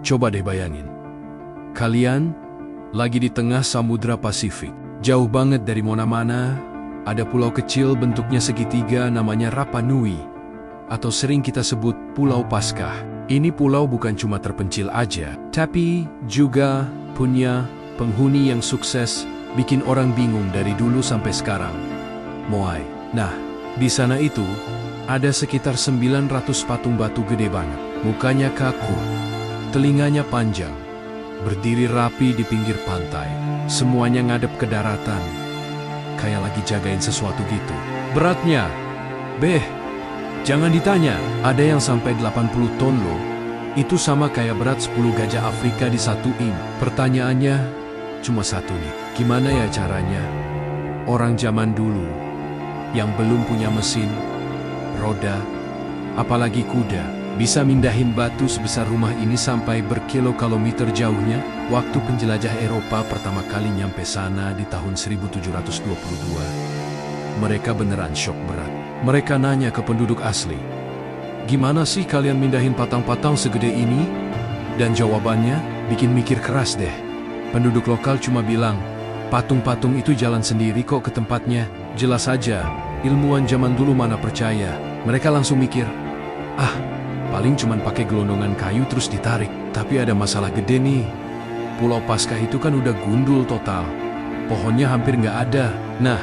Coba deh bayangin. Kalian lagi di tengah Samudra Pasifik. Jauh banget dari mana-mana, ada pulau kecil bentuknya segitiga namanya Rapa Nui, atau sering kita sebut Pulau Paskah. Ini pulau bukan cuma terpencil aja, tapi juga punya penghuni yang sukses, bikin orang bingung dari dulu sampai sekarang. Moai. Nah, di sana itu ada sekitar 900 patung batu gede banget. Mukanya kaku, telinganya panjang, berdiri rapi di pinggir pantai. Semuanya ngadep ke daratan, kayak lagi jagain sesuatu gitu. Beratnya, jangan ditanya, ada yang sampai 80 ton loh. Itu sama kayak berat 10 gajah Afrika disatuin. Pertanyaannya cuma satu nih, gimana ya caranya orang zaman dulu yang belum punya mesin, roda, apalagi kuda, bisa mindahin batu sebesar rumah ini sampai berkilo-kilometer jauhnya? Waktu penjelajah Eropa pertama kali nyampe sana di tahun 1722, mereka beneran syok berat. Mereka nanya ke penduduk asli, "Gimana sih kalian mindahin patang-patang segede ini?" Dan jawabannya bikin mikir keras deh. Penduduk lokal cuma bilang, "Patung-patung itu jalan sendiri kok ke tempatnya." Jelas aja, ilmuwan zaman dulu mana percaya. Mereka langsung mikir, paling cuman pakai gelondongan kayu terus ditarik. Tapi ada masalah gede nih. Pulau Paskah itu kan udah gundul total. Pohonnya hampir nggak ada. Nah,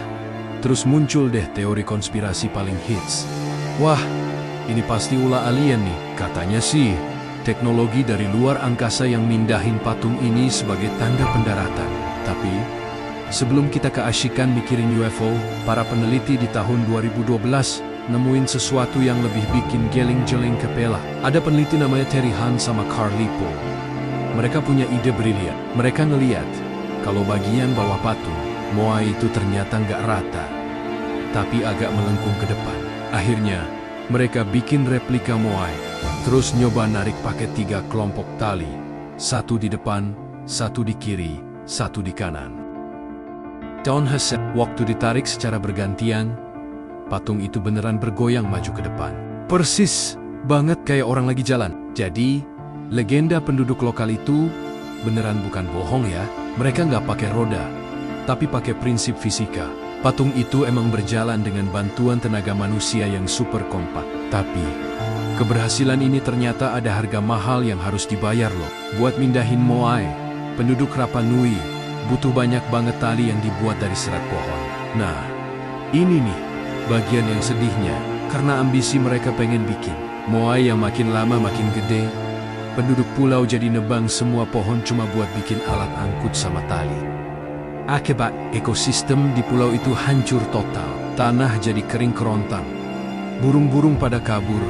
terus muncul deh teori konspirasi paling hits. Wah, ini pasti ulah alien nih. Katanya sih, teknologi dari luar angkasa yang mindahin patung ini sebagai tanda pendaratan. Tapi, sebelum kita keasyikan mikirin UFO, para peneliti di tahun 2012 nemuin sesuatu yang lebih bikin geling-geling kepala. Ada peneliti namanya Terry Han sama Carl Lipo. Mereka punya ide brilian. Mereka ngeliat kalau bagian bawah patung Moai itu ternyata nggak rata, tapi agak melengkung ke depan. Akhirnya, mereka bikin replika Moai, terus nyoba narik pakai 3 kelompok tali. Satu di depan, satu di kiri, satu di kanan. Don Hussein, waktu ditarik secara bergantian, patung itu beneran bergoyang maju ke depan. Persis banget kayak orang lagi jalan. Jadi, legenda penduduk lokal itu beneran bukan bohong ya. Mereka nggak pakai roda, tapi pakai prinsip fisika. Patung itu emang berjalan dengan bantuan tenaga manusia yang super kompak. Tapi, keberhasilan ini ternyata ada harga mahal yang harus dibayar loh. Buat mindahin Moai, penduduk Rapa Nui butuh banyak banget tali yang dibuat dari serat pohon. Nah, ini nih bagian yang sedihnya, karena ambisi mereka pengen bikin Moai yang makin lama makin gede. Penduduk pulau jadi nebang semua pohon cuma buat bikin alat angkut sama tali. Akibat, ekosistem di pulau itu hancur total. Tanah jadi kering kerontang. Burung-burung pada kabur.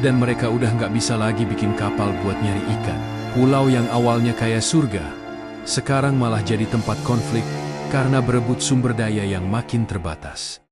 Dan mereka udah nggak bisa lagi bikin kapal buat nyari ikan. Pulau yang awalnya kayak surga, sekarang malah jadi tempat konflik karena berebut sumber daya yang makin terbatas.